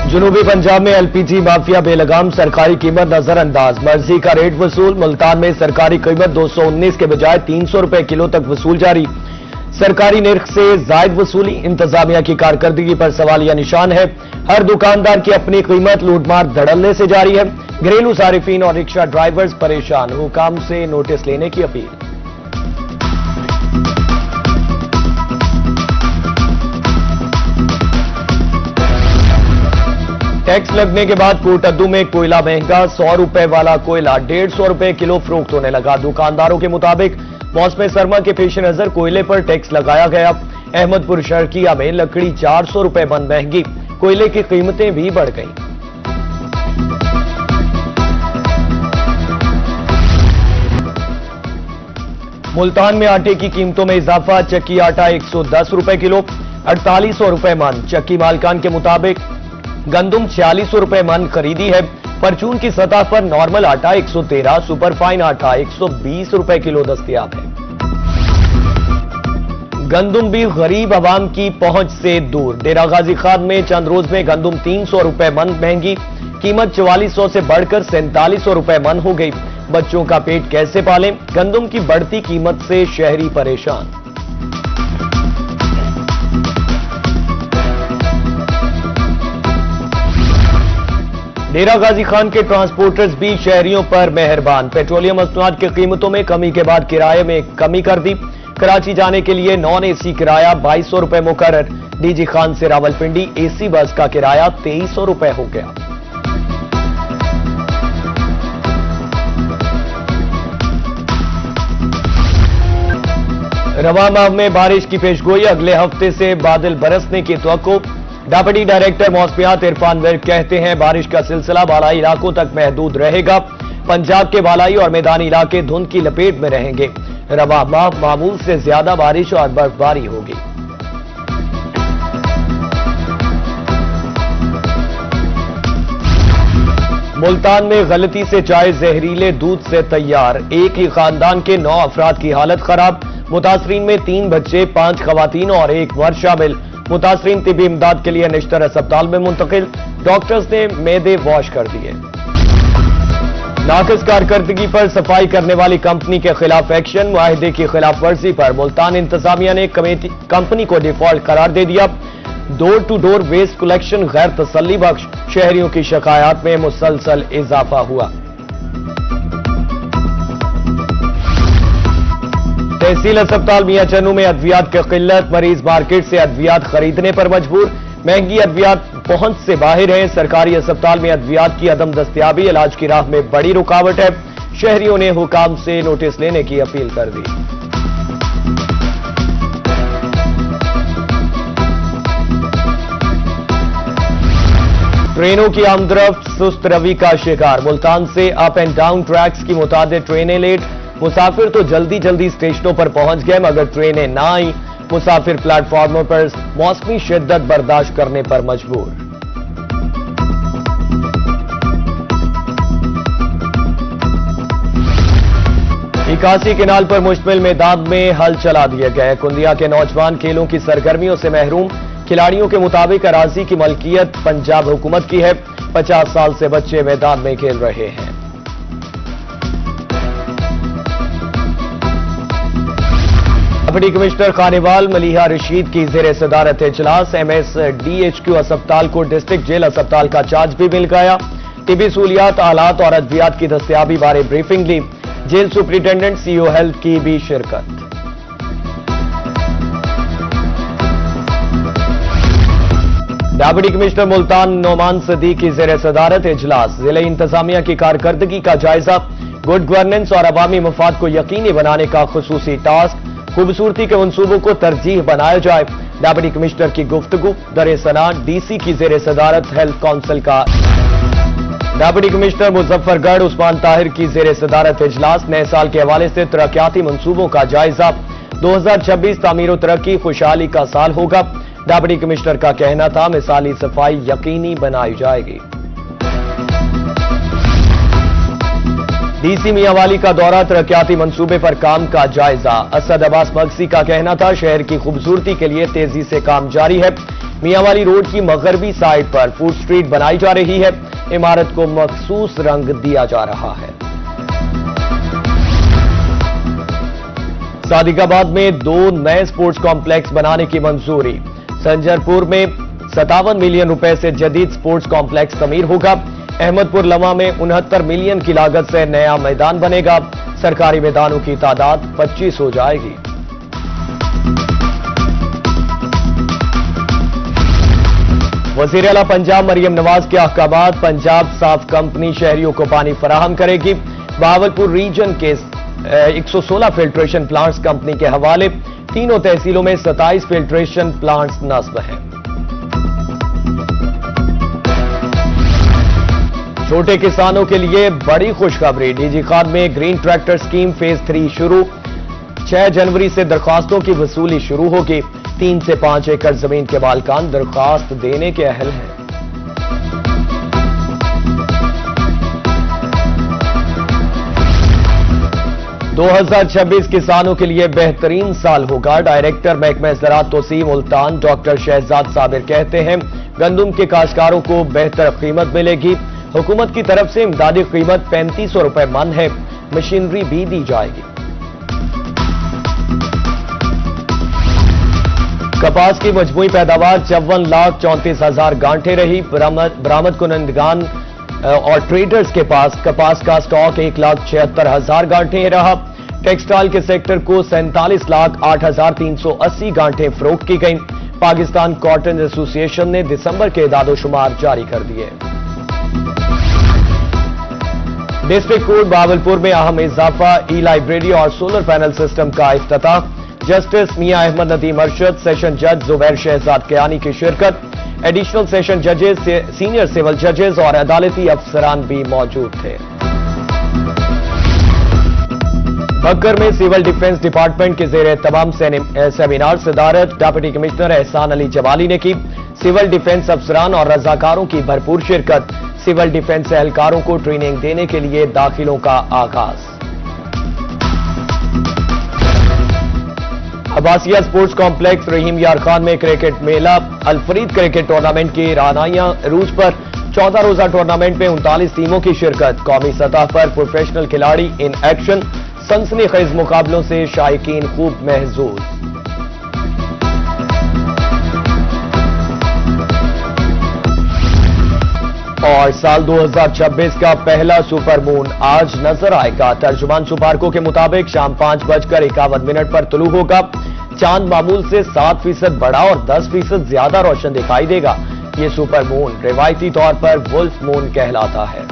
जुनूबी पंजाब में LPG mafia बेलगाम, सरकारी कीमत नजरअंदाज, मर्जी का रेट वसूल। मुल्तान में सरकारी कीमत 219 के बजाय 300 रुपए किलो तक वसूल जारी। सरकारी नर्ख से जायद वसूली, इंतजामिया की कारकर्दगी पर सवालिया निशान है। हर दुकानदार की अपनी कीमत, लूटमार धड़ल्ले से जारी है। घरेलू सारिफीन और रिक्शा ड्राइवर्स परेशान, हुकाम से नोटिस लेने की अपील। टैक्स लगने के बाद कोटद्दू में कोयला महंगा, 100 रुपए वाला कोयला 150 रुपए किलो फरोख्त होने लगा। दुकानदारों के मुताबिक मौसम सरमा के पेश नजर कोयले पर टैक्स लगाया गया। अहमदपुर शर्किया में लकड़ी 400 रुपए मन महंगी, कोयले की कीमतें भी बढ़ गईं। मुल्तान में आटे की कीमतों में इजाफा, चक्की आटा 110 रुपए किलो, 4800 रुपए मन। चक्की मालकान के मुताबिक गंदुम 4600 रुपए मन खरीदी है। परचून की सतह पर नॉर्मल आटा 113, सुपरफाइन आटा 120 रुपए किलो दस्तयाब है। गंदुम भी गरीब आवाम की पहुंच से दूर। डेरा गाजी खान में चंद रोज में गंदुम 300 रुपए मन महंगी, कीमत 4400 से बढ़कर 4700 रुपए मन हो गई। बच्चों का पेट कैसे पालें? गंदुम की बढ़ती कीमत से शहरी परेशान। डेरा गाजी खान के ट्रांसपोर्टर्स भी शहरियों पर मेहरबान। पेट्रोलियम मसनूआत की कीमतों में कमी के बाद किराए में कमी कर दी। कराची जाने के लिए नॉन एसी किराया 2200 रुपए मुकर्रर। डीजी खान से रावलपिंडी एसी बस का किराया 2300 रुपए हो गया। रवा माह में बारिश की पेशगोई, अगले हफ्ते से बादल बरसने की तवक्को। डिप्टी डायरेक्टर मौसमियात इरफान विर्क कहते हैं बारिश का सिलसिला बालाई इलाकों तक महदूद रहेगा। पंजाब के बालाई और मैदानी इलाके धुंध की लपेट में रहेंगे। रवा माह मामूल से ज्यादा बारिश और बर्फबारी होगी। मुल्तान में गलती से चाय जहरीले दूध से तैयार, एक ही खानदान के 9 अफराद की हालत खराब। मुतासरीन में 3 बच्चे, 5 खवातीन और 1 मर्द शामिल। मुतासरीन तिबी इमदाद के लिए निश्तर अस्पताल में मुंतकिल। डॉक्टर्स ने मैदे वॉश कर दिए। नाकिस कारकर्दगी पर सफाई करने वाली कंपनी के खिलाफ एक्शन, मुआहिदे की खिलाफ वर्जी पर मुल्तान इंतजामिया ने कंपनी को डिफॉल्ट करार दे दिया। Door to door waste collection गैर तसल्ली बख्श, शहरियों की शिकायत में मुसलसल इजाफा हुआ। तहसील अस्पताल मियां चन्नू में अद्वियात की किल्लत, मरीज मार्केट से अद्वियात खरीदने पर मजबूर। महंगी अद्वियात पहुंच से बाहर है। सरकारी अस्पताल में अद्वियात की अदम दस्तयाबी इलाज की राह में बड़ी रुकावट है। शहरियों ने हुकाम से नोटिस लेने की अपील कर दी। ट्रेनों की आमदरफ्त सुस्त रवि का शिकार। मुल्तान से अप एंड डाउन ट्रैक्स की मुताबिक ट्रेनें लेट। मुसाफिर तो जल्दी जल्दी स्टेशनों पर पहुंच गए मगर ट्रेनें ना आई। मुसाफिर प्लेटफॉर्मों पर मौसमी शिद्दत बर्दाश्त करने पर मजबूर। इकासी केनाल पर मुश्तमिल मैदान में हल चला दिए गए। कुंदिया के नौजवान खेलों की सरगर्मियों से महरूम। खिलाड़ियों के मुताबिक अराजी की मलकियत पंजाब हुकूमत की है। 50 साल से बच्चे मैदान में खेल रहे हैं। डिप्टी कमिश्नर खानेवाल मलिहा रशीद की जेर सदारत इजलास। MSDHQ अस्पताल को डिस्ट्रिक्ट जेल अस्पताल का चार्ज भी मिल गया। तिबी सहूलियात, आलात और अद्वियात की दस्तयाबी बारे ब्रीफिंग ली। जेल सुपरिटेंडेंट CO हेल्थ की भी शिरकत। डिप्टी कमिश्नर मुल्तान नोमान सदीक की जेर सदारत इजलास। जिले इंतजामिया की कारकर्दगी का जायजा, गुड गवर्नेंस और अवामी मफाद को यकीनी बनाने का खुसूसी टास्क। खूबसूरती के मंसूबों को तरजीह बनाया जाए। डिप्टी कमिश्नर की गुफ्तगू। दर सना DC की जेर सदारत हेल्थ काउंसिल का। डिप्टी कमिश्नर मुजफ्फरगढ़ उस्मान ताहिर की जेर सदारत इजलास। नए साल के हवाले से तरक्याती मंसूबों का जायजा। 2026 तामीर और तरक्की खुशहाली का साल होगा। डिप्टी कमिश्नर का कहना था मिसाली सफाई यकीनी बनाई जाएगी। DC मियांवाली का दौरा, तरक्याती मंसूबे पर काम का जायजा। असद अब्बास मगसी का कहना था शहर की खूबसूरती के लिए तेजी से काम जारी है। मियांवाली रोड की मगरबी साइड पर फूड स्ट्रीट बनाई जा रही है। इमारत को मखसूस रंग दिया जा रहा है। सादिकाबाद में 2 नए स्पोर्ट्स कॉम्प्लेक्स बनाने की मंजूरी। संजरपुर में 57 मिलियन रुपए से जदीद स्पोर्ट्स कॉम्प्लेक्स तमीर होगा। अहमदपुर लमा में 69 मिलियन की लागत से नया मैदान बनेगा। सरकारी मैदानों की तादाद 25 हो जाएगी। वज़ीर आला पंजाब मरियम नवाज के अहकामात। पंजाब साफ कंपनी शहरियों को पानी फराहम करेगी। बहावलपुर रीजन के 116 फिल्ट्रेशन प्लांट्स कंपनी के हवाले। तीनों तहसीलों में 27 फिल्ट्रेशन प्लांट्स नस्ब हैं। छोटे किसानों के लिए बड़ी खुशखबरी। डीजी खान में ग्रीन ट्रैक्टर स्कीम फेज 3 शुरू। 6 जनवरी से दरखास्तों की वसूली शुरू होगी। 3 से 5 एकड़ जमीन के मालिकान दरखास्त देने के अहल हैं। दो 2026 किसानों के लिए बेहतरीन साल होगा। डायरेक्टर महकमा ज़राअत तोसीम मुल्तान डॉक्टर शहजाद साबिर कहते हैं, गंदम के काश्तकारों को बेहतर कीमत मिलेगी। हुकूमत की तरफ से इमदादी कीमत 3500 रुपए मन है। मशीनरी भी दी जाएगी। कपास की मजमूई पैदावार 54,34,000 गांठें रही। बरामद कुनंदगान और ट्रेडर्स के पास कपास का स्टॉक 1,76,000 गांठें रहा। टेक्सटाइल के सेक्टर को 47,08,380 गांठें फरोख्त की गईं। पाकिस्तान कॉटन एसोसिएशन ने दिसंबर के दादोशुमार जारी कर दिए। डिस्ट्रिक्ट कोर्ट बहावलपुर में अहम इजाफा। ई लाइब्रेरी और सोलर पैनल सिस्टम का इफ्तिताह। जस्टिस मियां अहमद नदीम अरशद, सेशन जज जुबैर शहजाद कियानी की शिरकत। एडिशनल सेशन जजेस, सीनियर सिविल जजेस और अदालती अफसरान भी मौजूद थे। बक्कर में सिविल डिफेंस डिपार्टमेंट के जेर तमाम सेमिनार सदारत डिप्टी कमिश्नर एहसान अली जवाली ने की। सिविल डिफेंस अफसरान और रजाकारों की भरपूर शिरकत। सिविल डिफेंस एहलकारों को ट्रेनिंग देने के लिए दाखिलों का आगाज। अब्बासिया स्पोर्ट्स कॉम्प्लेक्स रहीम यार खान में क्रिकेट मेला। अलफरीद क्रिकेट टूर्नामेंट की रानाइयां अरूज पर। 14 रोजा टूर्नामेंट में 39 टीमों की शिरकत। कौमी सतह पर प्रोफेशनल खिलाड़ी इन एक्शन। सनसनीखेज मुकाबलों से शायकीन खूब महजूज। और साल 2026 का पहला सुपर मून आज नजर आएगा। तर्जुमान सुपारकों के मुताबिक शाम 5:51 पर तुलू होगा। चांद मामूल से 7% बड़ा और 10% ज्यादा रोशन दिखाई देगा। ये सुपर मून रिवायती तौर पर वुल्फ मून कहलाता है।